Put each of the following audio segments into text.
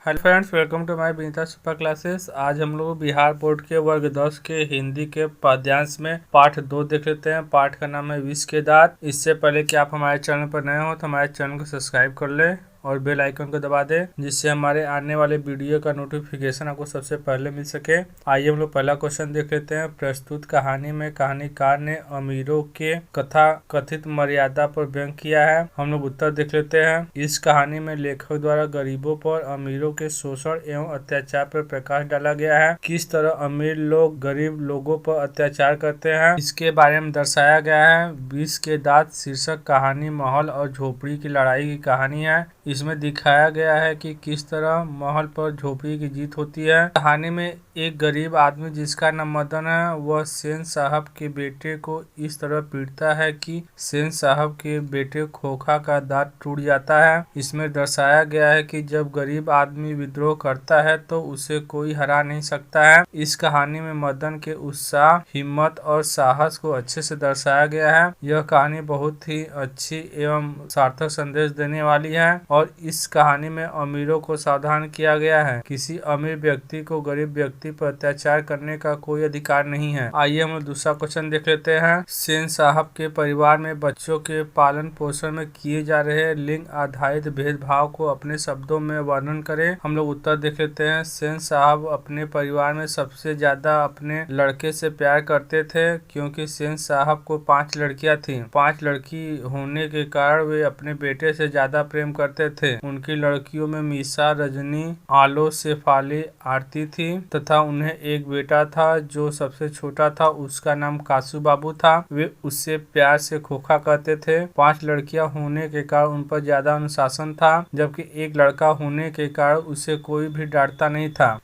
Hello friends, welcome to my Vinita super classes. आज हम लोग बिहार बोर्ड के वर्ग 10 के हिंदी के पद्यांश में पाठ 2 देख लेते हैं। पाठ का नाम है विष के दांत। इससे पहले कि आप हमारे चैनल पर नए हो तो हमारे चैनल को सब्सक्राइब कर ले और बेल आइकन को दबा दे, जिससे हमारे आने वाले वीडियो का नोटिफिकेशन आपको सबसे पहले मिल सके। आइए हम लोग पहला क्वेश्चन देख लेते हैं। प्रस्तुत कहानी में कहानीकार ने अमीरों के कथा कथित मर्यादा पर व्यंग किया है। हम लोग उत्तर देख लेते हैं। इस कहानी में लेखक द्वारा गरीबों पर अमीरों के शोषण एवं अत्याचार पर प्रकाश डाला गया है। किस तरह अमीर लोग गरीब लोगों पर अत्याचार करते हैं, इसके बारे में दर्शाया गया है। विष के दांत शीर्षक कहानी महल और झोपड़ी की लड़ाई की कहानी है। इसमें दिखाया गया है कि किस तरह महल पर झोपड़ी की जीत होती है। कहानी में एक गरीब आदमी जिसका नाम मदन है, वह सेन साहब के बेटे को इस तरह पीटता है कि सेन साहब के बेटे खोखा का दांत टूट जाता है। इसमें दर्शाया गया है कि जब गरीब आदमी विद्रोह करता है तो उसे कोई हरा नहीं सकता है। इस कहानी में मदन के उत्साह, हिम्मत और साहस को अच्छे से दर्शाया गया है। यह कहानी बहुत ही अच्छी एवं सार्थक संदेश देने वाली है और इस कहानी में अमीरों को सावधान किया गया है। किसी अमीर व्यक्ति को गरीब व्यक्ति पर अत्याचार करने का कोई अधिकार नहीं है। आइए हम दूसरा क्वेश्चन देख लेते हैं। सेन साहब के परिवार में बच्चों के पालन पोषण में किए जा रहे लिंग आधारित भेदभाव को अपने शब्दों में वर्णन करें। हम लोग उत्तर देख लेते हैं। सेन साहब अपने परिवार में सबसे ज्यादा अपने लड़के से प्यार करते थे, क्योंकि सेन साहब को 5 लड़कियां थीं। 5 लड़की होने के कारण वे अपने बेटे से ज्यादा प्रेम करते थे। उनकी लड़कियों में मीसा, रजनी, आलो, शेफाली, आरती थी तथा उन्हें एक बेटा था जो सबसे छोटा था। उसका नाम कासू बाबू था। वे उससे प्यार से खोखा कहते थे। 5 लड़कियां होने के कारण उन पर ज्यादा अनुशासन था, जबकि एक लड़का होने के कारण उसे कोई भी डांटता नहीं था।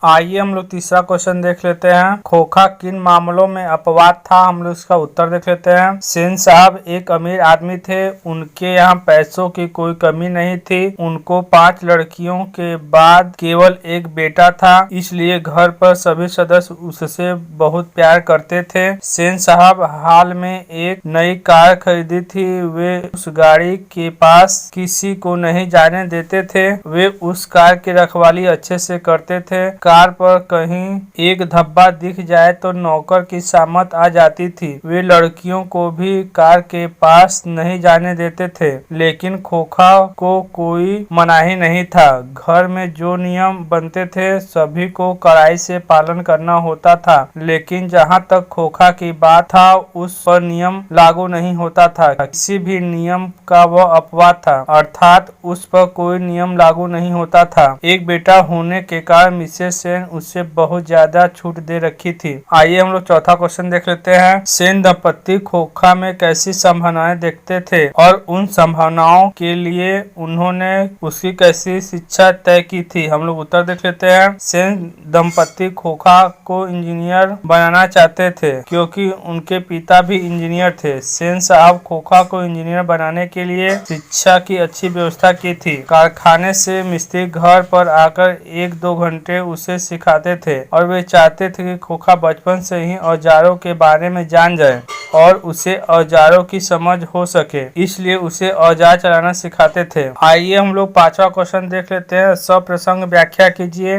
आइए हम लोग तीसरा क्वेश्चन देख लेते हैं। खोखा किन मामलों में अपवाद था, हम लोग इसका उत्तर देख लेते हैं। सेन साहब एक अमीर आदमी थे। उनके यहाँ पैसों की कोई कमी नहीं थी। उनको 5 लड़कियों के बाद केवल एक बेटा था, इसलिए घर पर सभी सदस्य उससे बहुत प्यार करते थे। सेन साहब हाल में एक नई कार खरीदी थी। वे उस गाड़ी के पास किसी को नहीं जाने देते थे। वे उस कार की रखवाली अच्छे से करते थे। कार पर कहीं एक धब्बा दिख जाए तो नौकर की शामत आ जाती थी। वे लड़कियों को भी कार के पास नहीं जाने देते थे, लेकिन खोखा को कोई मनाही नहीं था। घर में जो नियम बनते थे सभी को कड़ाई से पालन करना होता था, लेकिन जहाँ तक खोखा की बात था उस पर नियम लागू नहीं होता था। किसी भी नियम का वह अपवाद था, अर्थात उस पर कोई नियम लागू नहीं होता था। एक बेटा होने के कारण मिसेस सेन उससे बहुत ज्यादा छूट दे रखी थी। आइए हम लोग चौथा क्वेश्चन देख लेते हैं। सेन दंपत्ति खोखा में कैसी संभावनाएं देखते थे और उन संभावनाओं के लिए उन्होंने उसकी कैसी शिक्षा तय की थी, हम लोग उत्तर देख लेते हैं। सेन दंपत्ति खोखा को इंजीनियर बनाना चाहते थे, क्योंकि उनके पिता भी इंजीनियर थे। सेन साहब खोखा को इंजीनियर बनाने के लिए शिक्षा की अच्छी व्यवस्था की थी। कारखाने से मिस्त्री घर पर आकर 1-2 घंटे उसे सिखाते थे और वे चाहते थे कि खोखा बचपन से ही औजारों के बारे में जान जाए और उसे औजारों की समझ हो सके, इसलिए उसे औजार चलाना सिखाते थे। आइए हम लोग 5वां क्वेश्चन देख लेते हैं। सप्रसंग व्याख्या कीजिए।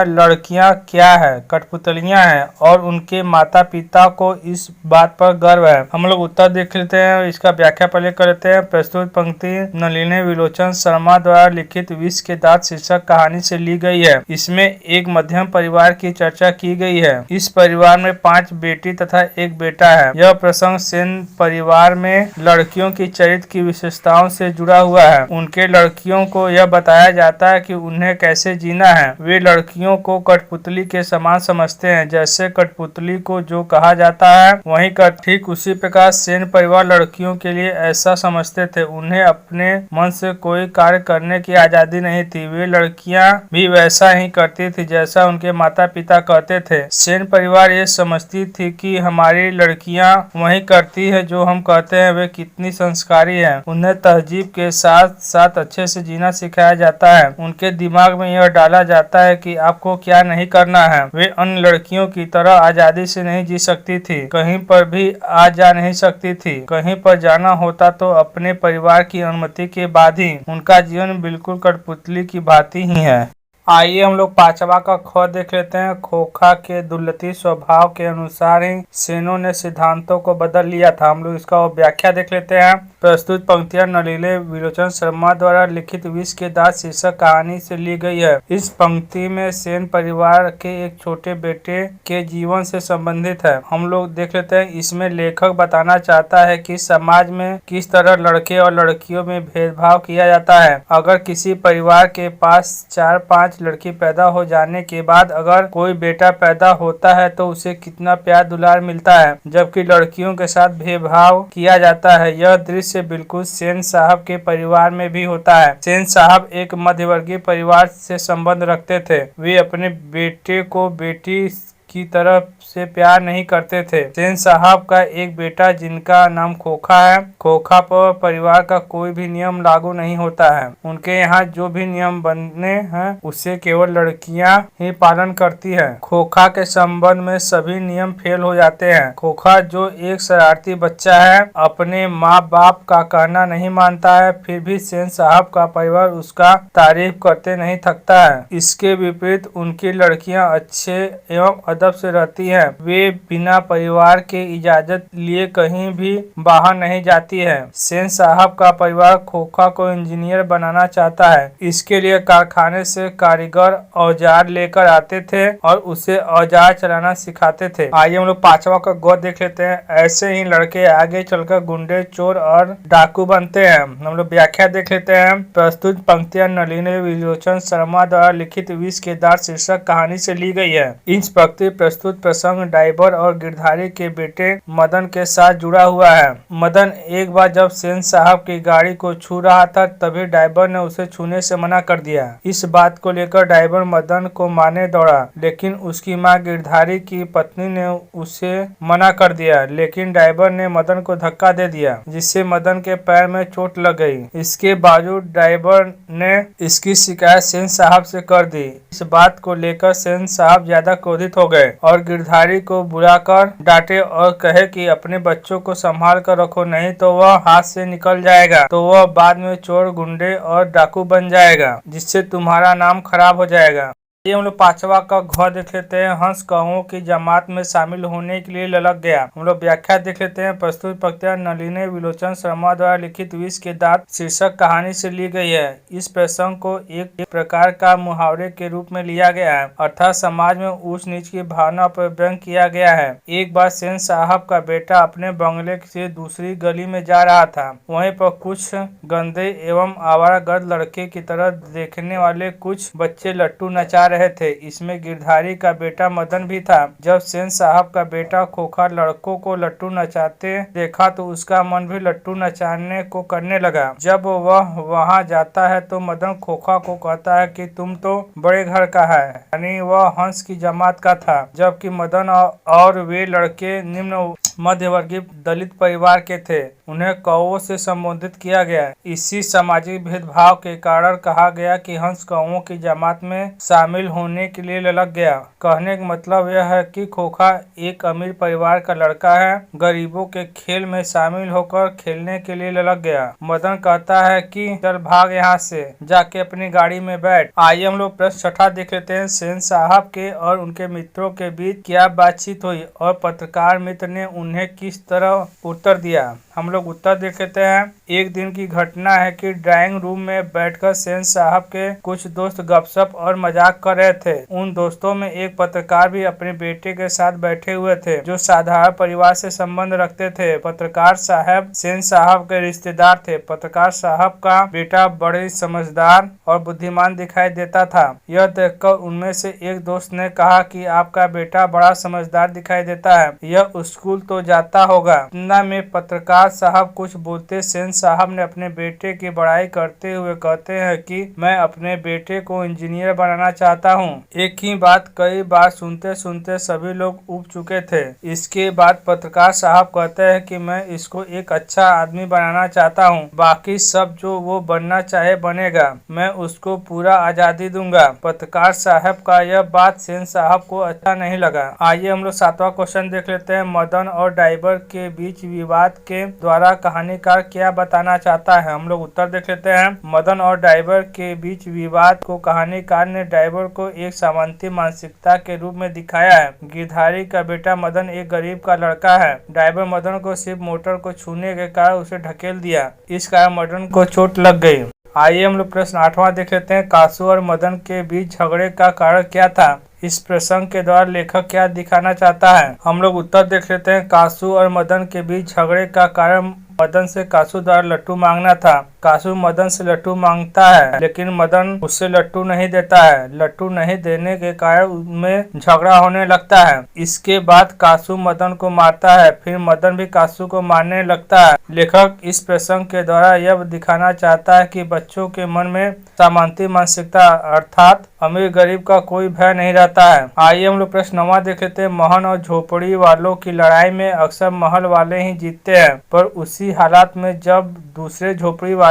लड़कियां क्या है? कठपुतलियां हैं और उनके माता पिता को इस बात पर गर्व है। हम लोग उत्तर देख लेते हैं। इसका व्याख्या पहले कर लेते हैं। प्रस्तुत पंक्ति नलिनी विलोचन शर्मा द्वारा लिखित विष के दांत शीर्षक कहानी से ली गई है। इसमें एक मध्यम परिवार की चर्चा की गई है। इस परिवार में 5 बेटी तथा एक बेटा है। यह प्रसंग सेन परिवार में लड़कियों की चरित्र की विशेषताओं से जुड़ा हुआ है। उनके लड़कियों को यह बताया जाता है कि उन्हें कैसे जीना है। वे लड़कियों को कठपुतली के समान समझते हैं। जैसे कठपुतली को जो कहा जाता है वही कर। ठीक उसी प्रकार सेन परिवार लड़कियों के लिए ऐसा समझते थे। उन्हें अपने मन से कोई कार्य करने की आजादी नहीं थी। वे लड़कियां भी वैसा ही करती थी जैसा उनके माता पिता कहते थे। सेन परिवार ये समझती थी कि हमारी लड़कियां वही करती है जो हम कहते हैं। वे कितनी संस्कारी हैं। उन्हें तहजीब के साथ साथ अच्छे से जीना सिखाया जाता है। उनके दिमाग में यह डाला जाता है कि आपको क्या नहीं करना है। वे अन्य लड़कियों की तरह आजादी से नहीं जी सकती थी, कहीं पर भी आ जा नहीं सकती थी। कहीं पर जाना होता तो अपने परिवार की अनुमति के बाद ही। उनका जीवन बिल्कुल कठपुतली की भांति ही है। आइए हम लोग पांचवा का ख देख लेते हैं। खोखा के दुर्लती स्वभाव के अनुसार ही सेनों ने सिद्धांतों को बदल लिया था। हम लोग इसका व्याख्या देख लेते हैं। प्रस्तुत पंक्तियां नलिनी विलोचन शर्मा द्वारा लिखित विष के दांत शीर्षक कहानी से ली गई है। इस पंक्ति में सेन परिवार के एक छोटे बेटे के जीवन से संबंधित है। हम लोग देख लेते हैं। इसमें लेखक बताना चाहता है कि समाज में किस तरह लड़के और लड़कियों में भेदभाव किया जाता है। अगर किसी परिवार के पास 4-5 लड़की पैदा हो जाने के बाद अगर कोई बेटा पैदा होता है तो उसे कितना प्यार दुलार मिलता है, जबकि लड़कियों के साथ भेदभाव किया जाता है। यह दृश्य बिल्कुल सेन साहब के परिवार में भी होता है। सेन साहब एक मध्यवर्गीय परिवार से संबंध रखते थे। वे अपने बेटे को बेटी की तरफ से प्यार नहीं करते थे। सेन साहब का एक बेटा जिनका नाम खोखा है। खोखा पर परिवार का कोई भी नियम लागू नहीं होता है। उनके यहाँ जो भी नियम बने हैं उसे केवल लड़कियां ही पालन करती हैं। खोखा के संबंध में सभी नियम फेल हो जाते हैं। खोखा जो एक शरारती बच्चा है, अपने माँ बाप का कहना नहीं मानता है, फिर भी सेन साहब का परिवार उसका तारीफ करते नहीं थकता है। इसके विपरीत उनकी लड़कियां अच्छे एवं अदब से रहती हैं। वे बिना परिवार के इजाजत लिए कहीं भी बाहर नहीं जाती है। सेन साहब का परिवार खोखा को इंजीनियर बनाना चाहता है। इसके लिए कारखाने से कारीगर औजार लेकर आते थे और उसे औजार चलाना सिखाते थे। आइए हम लोग पांचवा का गौ देख लेते हैं। ऐसे ही लड़के आगे चलकर गुंडे, चोर और डाकू बनते हैं। हम लोग व्याख्या देख लेते हैं। प्रस्तुत पंक्तियां नलिनी विलोचन शर्मा द्वारा लिखित विष के दांत शीर्षक कहानी से ली गई है। इस पंक्ति प्रस्तुत प्रसंग ड्राइवर और गिरधारी के बेटे मदन के साथ जुड़ा हुआ है। मदन एक बार जब सेन साहब की गाड़ी को छू रहा था, तभी ड्राइवर ने उसे छूने से मना कर दिया। इस बात को लेकर ड्राइवर मदन को मारने दौड़ा, लेकिन उसकी मां गिरधारी की पत्नी ने उसे मना कर दिया। लेकिन ड्राइवर ने मदन को धक्का दे दिया, जिससे मदन के पैर में चोट लग गई। इसके बावजूद ड्राइवर ने इसकी शिकायत सेन साहब से कर दी। इस बात को लेकर सेन साहब ज्यादा क्रोधित हो गए और गिरधारी को बुलाकर डांटे और कहे कि अपने बच्चों को संभाल कर रखो, नहीं तो वह हाथ से निकल जाएगा, तो वह बाद में चोर, गुंडे और डाकू बन जाएगा, जिससे तुम्हारा नाम खराब हो जाएगा। ये हम लोग पांचवा का घ देख लेते हैं। हंस कौओं की जमात में शामिल होने के लिए ललक गया। हम लोग व्याख्या देख लेते हैं। प्रस्तुत पंक्तियां नलिनी विलोचन शर्मा द्वारा लिखित विष के दांत शीर्षक कहानी से ली गई है। इस प्रसंग को एक प्रकार का मुहावरे के रूप में लिया गया है, अर्थात समाज में ऊंच नीच की भावना पर व्यंग किया गया है। एक बार सेन साहब का बेटा अपने बंगले से दूसरी गली में जा रहा था। वहीं पर कुछ गंदे एवं आवारागर्द लड़के की तरह देखने वाले कुछ बच्चे लट्टू नचा रहे थे। इसमें गिरधारी का बेटा मदन भी था। जब सेन साहब का बेटा खोखा लड़कों को लट्टू नचाते देखा तो उसका मन भी लट्टू नचाने को करने लगा। जब वह वहां जाता है तो मदन खोखा को कहता है कि तुम तो बड़े घर का है, यानी वह हंस की जमात का था, जबकि मदन और वे लड़के निम्न मध्यवर्गीय दलित परिवार के थे। उन्हें कौओं से संबोधित किया गया। इसी सामाजिक भेदभाव के कारण कहा गया कि हंस कौओं की जमात में शामिल होने के लिए ललक गया। कहने का मतलब यह है कि खोखा एक अमीर परिवार का लड़का है, गरीबों के खेल में शामिल होकर खेलने के लिए ललक गया। मदन कहता है कि चल भाग यहाँ से, जाके अपनी गाड़ी में बैठ। आइए हम लोग प्रश्न छठा देख लेते हैं। सेन साहब के और उनके मित्रों के बीच क्या बातचीत हुई और पत्रकार मित्र ने उन्हें किस तरह उत्तर दिया। हम लोग उत्तर देख लेते हैं। एक दिन की घटना है कि ड्राइंग रूम में बैठकर सेन साहब के कुछ दोस्त गपशप और मजाक कर रहे थे। उन दोस्तों में एक पत्रकार भी अपने बेटे के साथ बैठे हुए थे, जो साधारण परिवार से संबंध रखते थे। पत्रकार साहब सेन साहब के रिश्तेदार थे। पत्रकार साहब का बेटा बड़े समझदार और बुद्धिमान दिखाई देता था। यह देखकर उनमें से एक दोस्त ने कहा कि आपका बेटा बड़ा समझदार दिखाई देता है, यह स्कूल तो जाता होगा। इतना में पत्रकार साहब कुछ बोलते सेन साहब ने अपने बेटे की बड़ाई करते हुए कहते हैं कि मैं अपने बेटे को इंजीनियर बनाना चाहता चाहता हूँ। एक ही बात कई बार सुनते सुनते सभी लोग ऊब चुके थे। इसके बाद पत्रकार साहब कहते हैं कि मैं इसको एक अच्छा आदमी बनाना चाहता हूँ, बाकी सब जो वो बनना चाहे बनेगा, मैं उसको पूरा आजादी दूंगा। पत्रकार साहब का यह बात सेन साहब को अच्छा नहीं लगा। आइए हम लोग 7वां क्वेश्चन देख लेते हैं। मदन और ड्राइवर के बीच विवाद के द्वारा कहानीकार क्या बताना चाहता है। हम लोग उत्तर देख लेते हैं। मदन और ड्राइवर के बीच विवाद को कहानीकार ने ड्राइवर को एक सामंती मानसिकता के रूप में दिखाया है। गिरधारी का बेटा मदन एक गरीब का लड़का है। ड्राइवर मदन को सिर्फ मोटर को छूने के कारण उसे ढकेल दिया, इस कारण मदन को चोट लग गई। आइए हम लोग प्रश्न 8वां देख लेते हैं। कासू और मदन के बीच झगड़े का कारण क्या था। इस प्रसंग के द्वारा लेखक क्या दिखाना चाहता है। हम लोग उत्तर देख लेते हैं। कासू और मदन के बीच झगड़े का कारण मदन से कासू द्वारा लट्टू मांगना था। कासू मदन से लट्टू मांगता है, लेकिन मदन उससे लट्टू नहीं देता है। लट्टू नहीं देने के कारण उनमें झगड़ा होने लगता है। इसके बाद कासू मदन को मारता है, फिर मदन भी कासू को मारने लगता है। लेखक इस प्रसंग के द्वारा यह दिखाना चाहता है कि बच्चों के मन में सामंती मानसिकता अर्थात अमीर गरीब का कोई भय नहीं रहता है। आइए हम लोग प्रश्न 9वां देख लेते हैं। महल और झोपड़ी वालों की लड़ाई में अक्सर महल वाले ही जीतते हैं, पर उसी हालात में जब दूसरे झोपड़ी वाले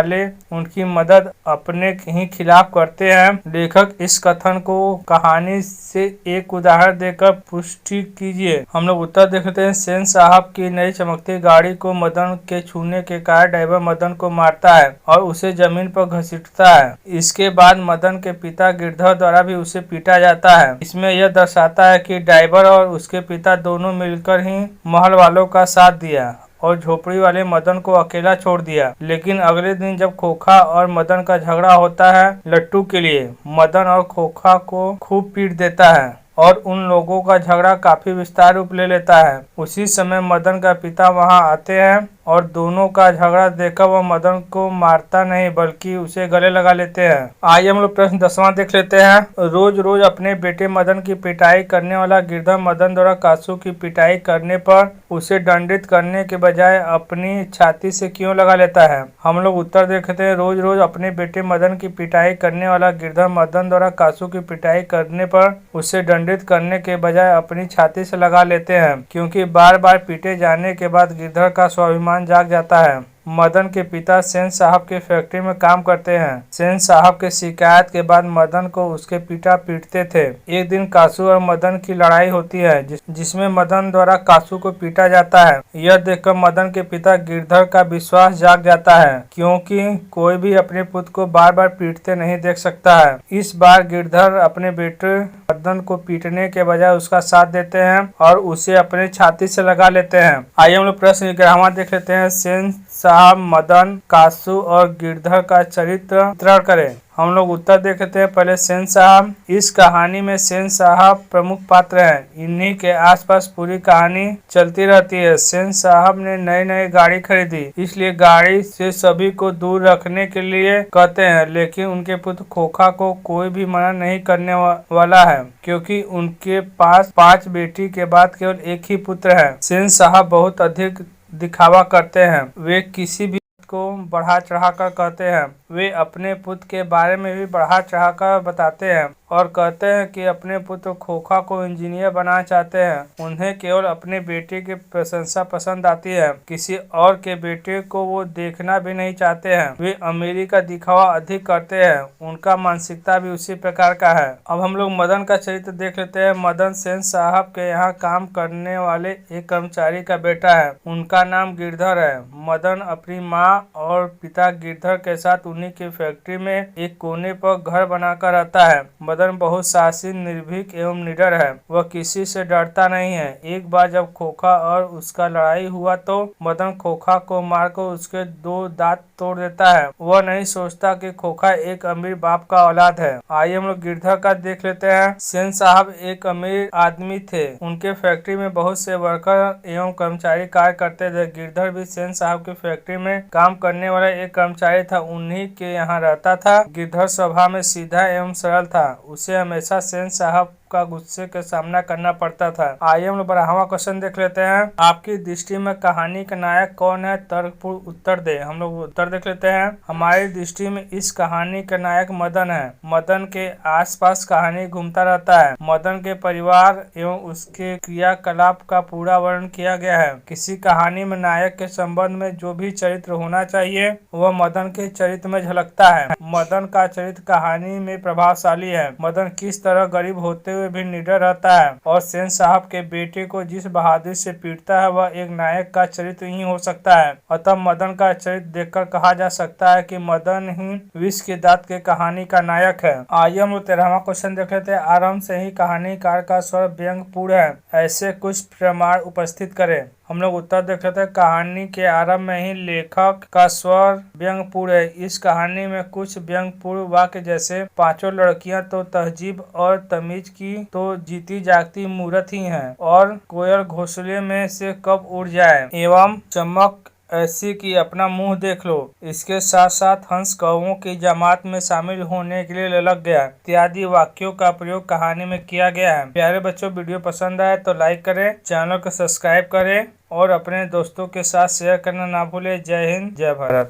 उनकी मदद अपने ही खिलाफ करते हैं। लेखक इस कथन को कहानी से एक उदाहरण देकर पुष्टि कीजिए। हम लोग उत्तर देखते हैं। सेन साहब की नई चमकती गाड़ी को मदन के छूने के कारण ड्राइवर मदन को मारता है और उसे जमीन पर घसीटता है। इसके बाद मदन के पिता गिरधर द्वारा भी उसे पीटा जाता है। इसमें यह दर्शाता है कि ड्राइवर और उसके पिता दोनों मिलकर ही महल वालों का साथ दिया और झोपड़ी वाले मदन को अकेला छोड़ दिया। लेकिन अगले दिन जब खोखा और मदन का झगड़ा होता है लट्टू के लिए, मदन और खोखा को खूब पीट देता है और उन लोगों का झगड़ा काफी विस्तार रूप ले लेता है। उसी समय मदन का पिता वहां आते हैं और दोनों का झगड़ा देखकर वह मदन को मारता नहीं बल्कि उसे गले लगा लेते हैं। आइए हम लोग प्रश्न 10वां देख लेते हैं। रोज रोज अपने बेटे मदन की पिटाई करने वाला गिरधर मदन द्वारा कासू की पिटाई करने पर उसे दंडित करने के बजाय अपनी छाती से क्यों लगा लेता है। हम लोग उत्तर देखते हैं। रोज रोज अपने बेटे मदन की पिटाई करने वाला गिरधर मदन द्वारा कासू की पिटाई करने पर उसे दंडित करने के बजाय अपनी छाती से लगा लेते हैं, क्योंकि बार बार पीटे जाने के बाद गिरधर का स्वाभिमान जाग जाता है। मदन के पिता सेन साहब के फैक्ट्री में काम करते हैं। सेन साहब के शिकायत के बाद मदन को उसके पिता पीटते थे। एक दिन कासू और मदन की लड़ाई होती है जिसमें मदन द्वारा कासू को पीटा जाता है। यह देखकर मदन के पिता गिरधर का विश्वास जाग जाता है, क्योंकि कोई भी अपने पुत्र को बार बार पीटते नहीं देख सकता है। इस बार गिरधर अपने बेटे मदन को पीटने के बजाय उसका साथ देते हैं और उसे अपने छाती से लगा लेते हैं। आइए हम लोग प्रश्न 11वां देख लेते हैं। सेन साहब मदन, कासू और गिरधर का चरित्र चित्रण करें। हम लोग उत्तर देखते हैं। पहले सेन साहब। इस कहानी में सेन साहब प्रमुख पात्र हैं। इन्हीं के आसपास पूरी कहानी चलती रहती है। सेन साहब ने नई नई गाड़ी खरीदी, इसलिए गाड़ी से सभी को दूर रखने के लिए कहते हैं, लेकिन उनके पुत्र खोखा को कोई भी मना नहीं करने वाला है, क्योंकि उनके पास 5 बेटी के बाद केवल एक ही पुत्र है। सेन साहब बहुत अधिक दिखावा करते हैं। वे किसी भी को बढ़ा चढ़ाकर कहते हैं। वे अपने पुत्र के बारे में भी बढ़ा चढ़ाकर बताते हैं और कहते हैं कि अपने पुत्र खोखा को इंजीनियर बनाना चाहते हैं। उन्हें केवल अपने बेटे की प्रशंसा पसंद आती है, किसी और के बेटे को वो देखना भी नहीं चाहते हैं। वे अमीरी का दिखावा अधिक करते हैं। उनका मानसिकता भी उसी प्रकार का है। अब हम लोग मदन का चरित्र देख लेते हैं। मदन सेन साहब के यहाँ काम करने वाले एक कर्मचारी का बेटा है। उनका नाम गिरधर है। मदन अपनी माँ और पिता गिरधर के साथ उन्हीं की फैक्ट्री में एक कोने पर घर बनाकर रहता है। मदन बहुत साहसी, निर्भीक एवं निडर है। वह किसी से डरता नहीं है। एक बार जब खोखा और उसका लड़ाई हुआ तो मदन खोखा को मारकर उसके 2 दांत तोड़ देता है। वह नहीं सोचता कि खोखा एक अमीर बाप का औलाद है। आइए हम लोग गिरधर का देख लेते हैं। सेन साहब एक अमीर आदमी थे। उनके फैक्ट्री में बहुत से वर्कर एवं कर्मचारी कार्य करते थे। गिरधर भी सेन साहब की फैक्ट्री में काम करने वाला एक कर्मचारी था। उन्हीं के यहाँ रहता था। गिरधर स्वभाव में सीधा एवं सरल था। उसे हमेशा सेन साहब का गुस्से का सामना करना पड़ता था। आइए हम लोग 12वां क्वेश्चन देख लेते हैं। आपकी दृष्टि में कहानी का नायक कौन है? तर्कपूर्ण उत्तर दे। हम लोग उत्तर देख लेते हैं। हमारी दृष्टि में इस कहानी का नायक मदन है। मदन के आसपास कहानी घूमता रहता है। मदन के परिवार एवं उसके क्रियाकलाप का पूरा वर्णन किया गया है। किसी कहानी में नायक के संबंध में जो भी चरित्र होना चाहिए वह मदन के चरित्र में झलकता है। मदन का चरित्र कहानी में प्रभावशाली है। मदन किस तरह गरीब होते हुए भी निडर रहता है और सेन साहब के बेटे को जिस बहादुरी से पीटता है वह एक नायक का चरित्र ही हो सकता है। अतः मदन का चरित्र देखकर कहा जा सकता है कि मदन ही विष के दांत के कहानी का नायक है। आइए हम 13वां क्वेश्चन देख लेते हैं। आरंभ से ही कहानीकार का स्वर व्यंग्यपूर्ण है, ऐसे कुछ प्रमाण उपस्थित करें। हम लोग उत्तर देख लेते हैं। कहानी के आरंभ में ही लेखक का स्वर व्यंग्यपूर्ण है। इस कहानी में कुछ व्यंग्यपूर्ण वाक्य जैसे पांचों लड़कियां तो तहजीब और तमीज की तो जीती जागती मूर्त ही हैं और कोयल घोंसले में से कब उड़ जाए एवं चमक ऐसी कि अपना मुंह देख लो। इसके साथ साथ हंस कौवों की जमात में शामिल होने के लिए ललक गया इत्यादि वाक्यों का प्रयोग कहानी में किया गया है। प्यारे बच्चों, वीडियो पसंद आए तो लाइक करें, चैनल को सब्सक्राइब करें और अपने दोस्तों के साथ शेयर करना ना भूलें। जय हिंद, जय भारत।